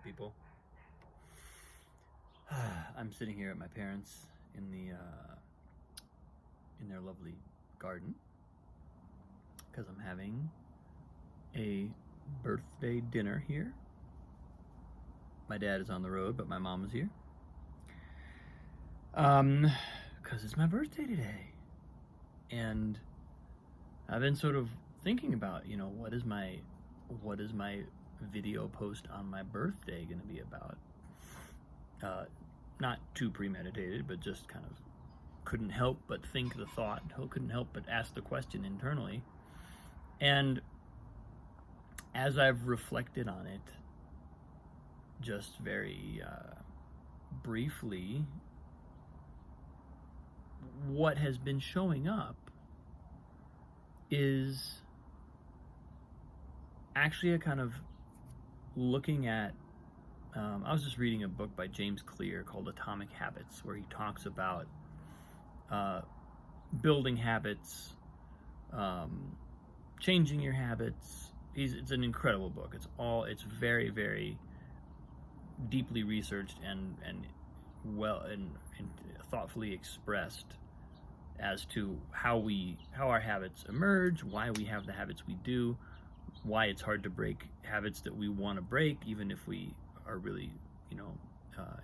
people. I'm sitting here at my parents in their lovely garden because I'm having a birthday dinner here. My dad is on the road, but my mom is here. Because it's my birthday today, and I've been sort of thinking about, what is my video post on my birthday going to be about? Not too premeditated, but just kind of couldn't help but think the thought, couldn't help but ask the question internally. And as I've reflected on it, just very briefly, what has been showing up is actually a kind of looking at, I was just reading a book by James Clear called Atomic Habits, where he talks about building habits, changing your habits. It's an incredible book. It's very, very deeply researched and thoughtfully expressed as to how our habits emerge, why we have the habits we do, why it's hard to break habits that we want to break, even if we are really,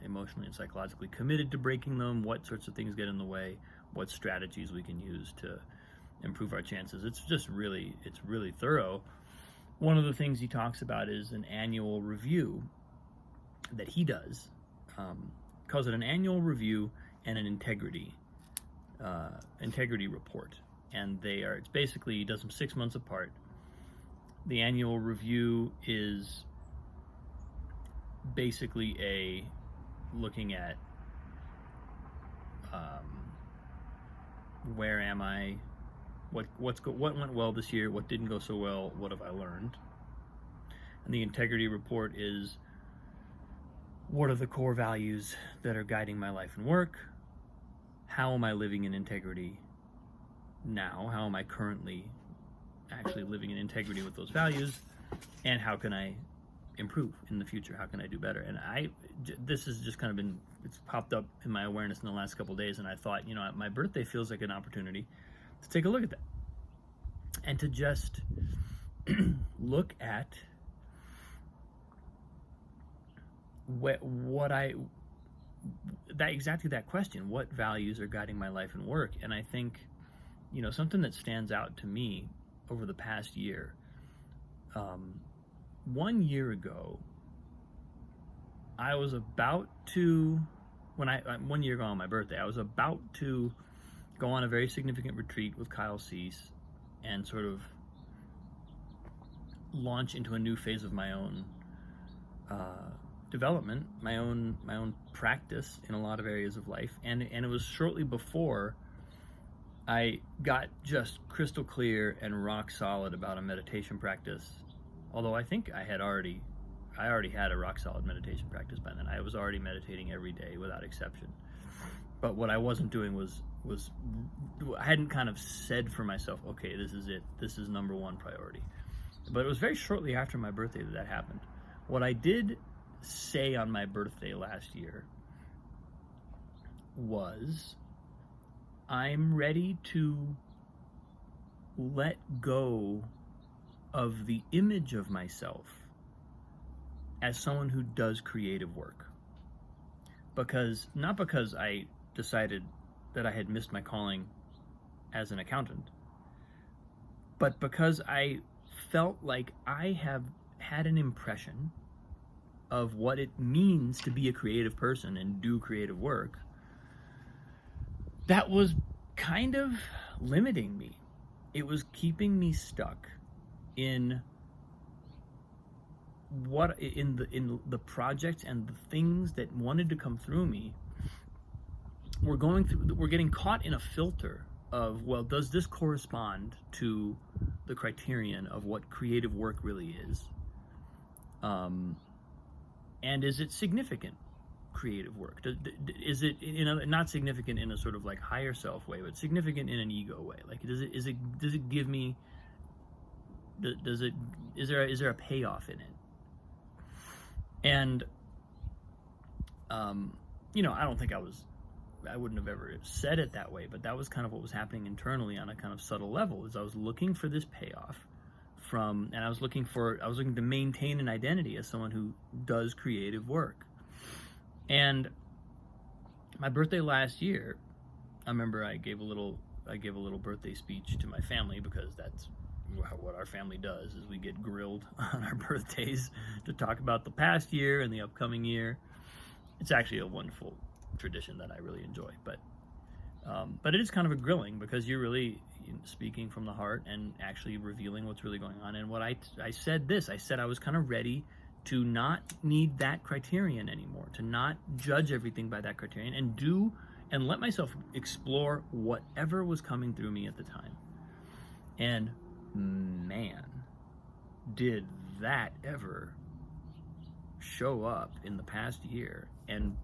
emotionally and psychologically committed to breaking them, what sorts of things get in the way, what strategies we can use to improve our chances. It's really thorough. One of the things he talks about is an annual review that he does, calls it an annual review and an integrity report. And it's basically, he does them 6 months apart. The annual review is basically looking at where am I, what went well this year, what didn't go so well, what have I learned. And the integrity report is, what are the core values that are guiding my life and work? How am I living in integrity now? How am I currently actually living in integrity with those values? And how can I improve in the future? How can I do better? And this has just kind of it's popped up in my awareness in the last couple of days, and I thought, my birthday feels like an opportunity to take a look at that. And to just look at exactly that question, what values are guiding my life and work. And I think, something that stands out to me over the past year, 1 year ago, I was about to, 1 year ago on my birthday, I was about to go on a very significant retreat with Kyle Cease and sort of launch into a new phase of my own development, my own practice in a lot of areas of life. And it was shortly before I got just crystal clear and rock solid about a meditation practice. Although I think I already had a rock solid meditation practice by then. I was already meditating every day without exception. But what I wasn't doing was I hadn't kind of said for myself, okay, this is it. This is number one priority. But it was very shortly after my birthday that happened. What I did say on my birthday last year was, I'm ready to let go of the image of myself as someone who does creative work. Not because I decided that I had missed my calling as an accountant, but because I felt like I have had an impression of what it means to be a creative person and do creative work that was kind of limiting me. It was keeping me stuck in the projects and the things that wanted to come through me. We're getting caught in a filter of, well, does this correspond to the criterion of what creative work really is? And is it significant creative work? Is it, not significant in a sort of like higher self way, but significant in an ego way? Like, does it give me, is there a payoff in it? And I don't think I wouldn't have ever said it that way, but that was kind of what was happening internally on a kind of subtle level. Is I was looking for this payoff and I was looking to maintain an identity as someone who does creative work. And my birthday last year, I remember I gave a little birthday speech to my family, because that's what our family does, is we get grilled on our birthdays to talk about the past year and the upcoming year. It's actually a wonderful tradition that I really enjoy, but it is kind of a grilling, because you're really speaking from the heart and actually revealing what's really going on. And what I said I was kind of ready to not need that criterion anymore, to not judge everything by that criterion, and let myself explore whatever was coming through me at the time. And man, did that ever show up in the past year and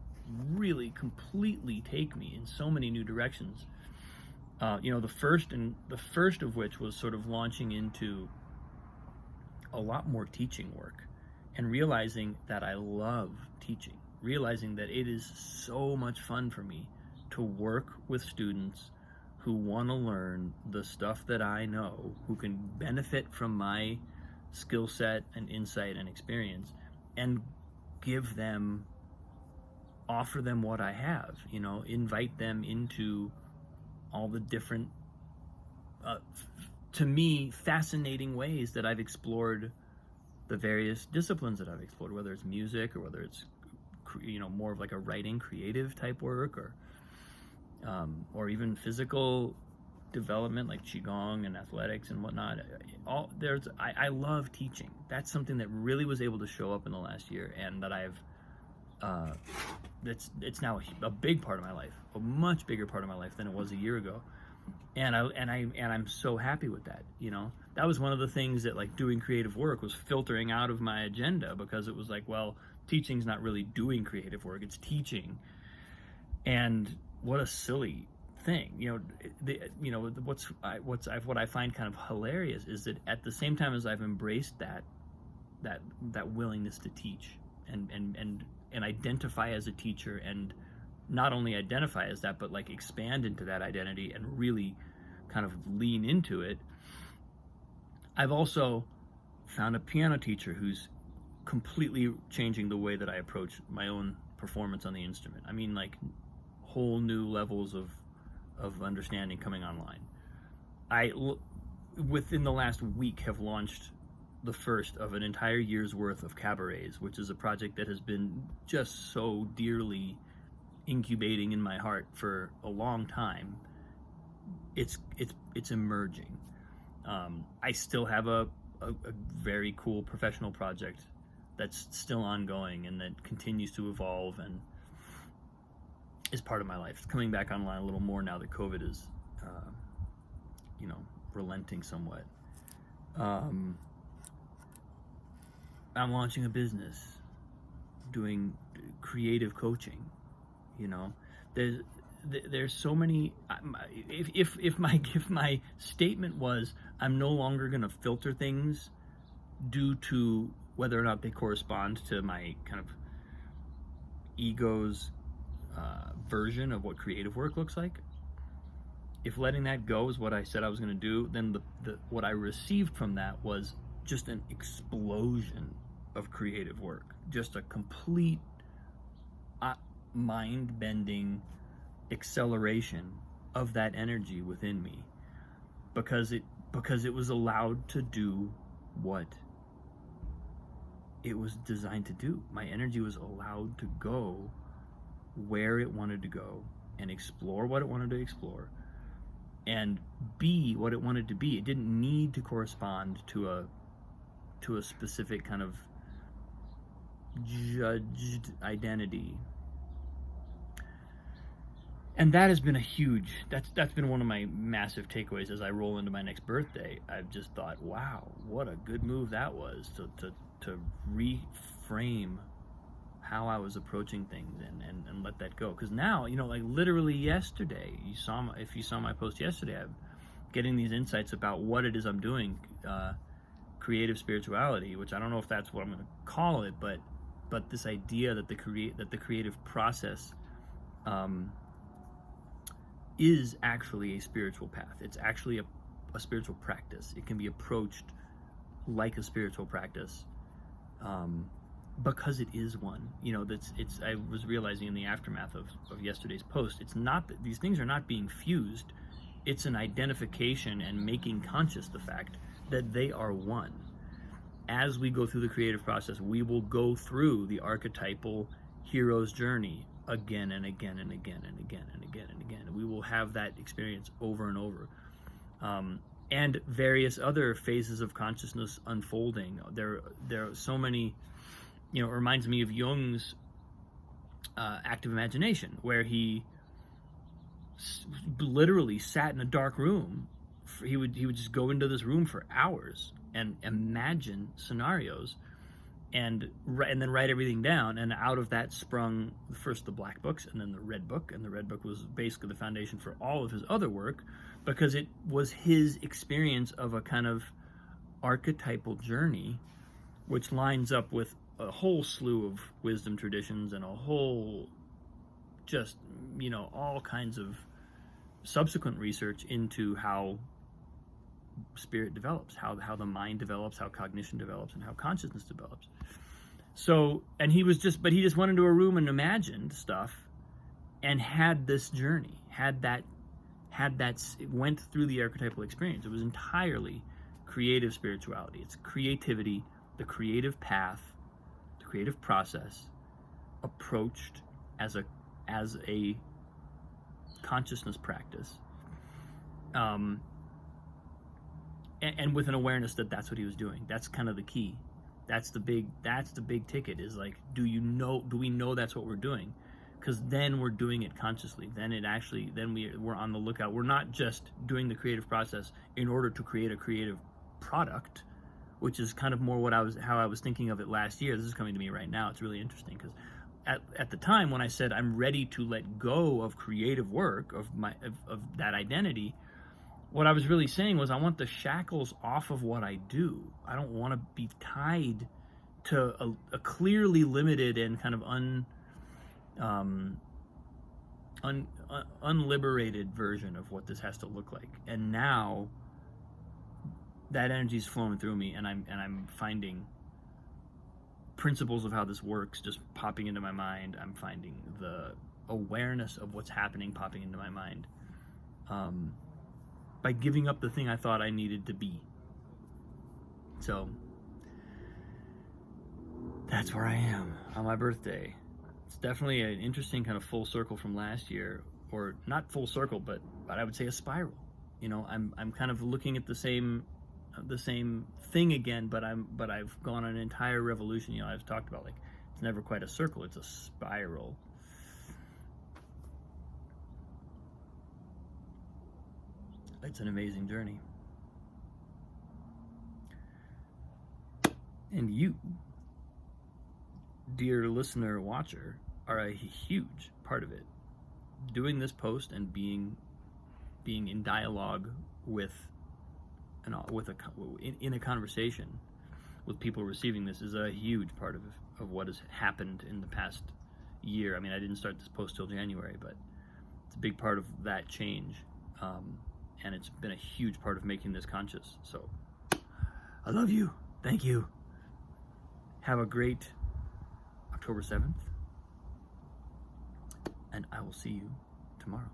really completely take me in so many new directions. The first of which was sort of launching into a lot more teaching work, and realizing that I love teaching, realizing that it is so much fun for me to work with students who want to learn the stuff that I know, who can benefit from my skill set and insight and experience, and offer them what I have, invite them into all the different, to me, fascinating ways that I've explored the various disciplines that I've explored, whether it's music or whether it's, more of like a writing, creative type work, or even physical development like Qigong and athletics and whatnot. I love teaching. That's something that really was able to show up in the last year, and that it's now a big part of my life, a much bigger part of my life than it was a year ago. And I'm so happy with that. That was one of the things that, like, doing creative work was filtering out of my agenda, because it was like, well, teaching's not really doing creative work, it's teaching. And what a silly thing. What I find kind of hilarious is that at the same time as I've embraced that willingness to teach and identify as a teacher, and not only identify as that, but like expand into that identity and really kind of lean into it, I've also found a piano teacher who's completely changing the way that I approach my own performance on the instrument. I mean, like, whole new levels of understanding coming online. Within the last week, have launched the first of an entire year's worth of cabarets, which is a project that has been just so dearly incubating in my heart for a long time. It's emerging. I still have a very cool professional project that's still ongoing and that continues to evolve and is part of my life. It's coming back online a little more now that COVID is, relenting somewhat. I'm launching a business, doing creative coaching. There's so many. If my statement was, I'm no longer going to filter things due to whether or not they correspond to my kind of ego's version of what creative work looks like. If letting that go is what I said I was going to do, then what I received from that was just an explosion of creative work, just a complete mind-bending acceleration of that energy within me, because it was allowed to do what it was designed to do. My energy was allowed to go where it wanted to go and explore what it wanted to explore and be what it wanted to be. It didn't need to correspond to a specific kind of judged identity. And that has been that's been one of my massive takeaways as I roll into my next birthday. I've just thought, wow, what a good move that was to reframe how I was approaching things and let that go. Because now, like literally yesterday, if you saw my post yesterday, I'm getting these insights about what it is I'm doing, creative spirituality, which I don't know if that's what I'm going to call it, but but this idea that the creative process is actually a spiritual path. It's actually a spiritual practice. It can be approached like a spiritual practice, because it is one. You know, I was realizing in the aftermath of yesterday's post, it's not that these things are not being fused. It's an identification and making conscious the fact that they are one. As we go through the creative process, we will go through the archetypal hero's journey again and again and again and again and again and again. We will have that experience over and over. And various other phases of consciousness unfolding. There are so many, you know, it reminds me of Jung's active imagination, where he literally sat in a dark room. He would just go into this room for hours and imagine scenarios, and then write everything down. And out of that sprung first the Black Books, and then the Red Book. And the Red Book was basically the foundation for all of his other work, because it was his experience of a kind of archetypal journey, which lines up with a whole slew of wisdom traditions and a whole, just, you know, all kinds of subsequent research into how spirit develops, how the mind develops, how cognition develops, and how consciousness develops. So, and he just went into a room and imagined stuff, and had this journey, went through the archetypal experience. It was entirely creative spirituality. It's creativity, the creative path, the creative process, approached as a consciousness practice, and with an awareness that that's what he was doing. That's kind of the key. That's the big ticket, is like, do we know that's what we're doing? Because then we're doing it consciously. Then we're on the lookout. We're not just doing the creative process in order to create a creative product, which is kind of more how I was thinking of it last year. This is coming to me right now. It's really interesting, because at the time when I said I'm ready to let go of creative work, of that identity, what I was really saying was, I want the shackles off of what I do. I don't want to be tied to a clearly limited and kind of unliberated version of what this has to look like. And now that energy is flowing through me, and I'm finding principles of how this works just popping into my mind. I'm finding the awareness of what's happening popping into my mind, by giving up the thing I thought I needed to be. So that's where I am on my birthday. It's definitely an interesting kind of full circle from last year, or not full circle, but I would say a spiral. You know, I'm kind of looking at the same thing again, but I've gone on an entire revolution. You know, I've talked about, like, it's never quite a circle, it's a spiral. It's an amazing journey. And you, dear listener, watcher, are a huge part of it. Doing this post and being in dialogue in a conversation with people receiving this is a huge part of what has happened in the past year. I mean, I didn't start this post till January, but it's a big part of that change. And it's been a huge part of making this conscious. So I love you. Thank you. Have a great October 7th. And I will see you tomorrow.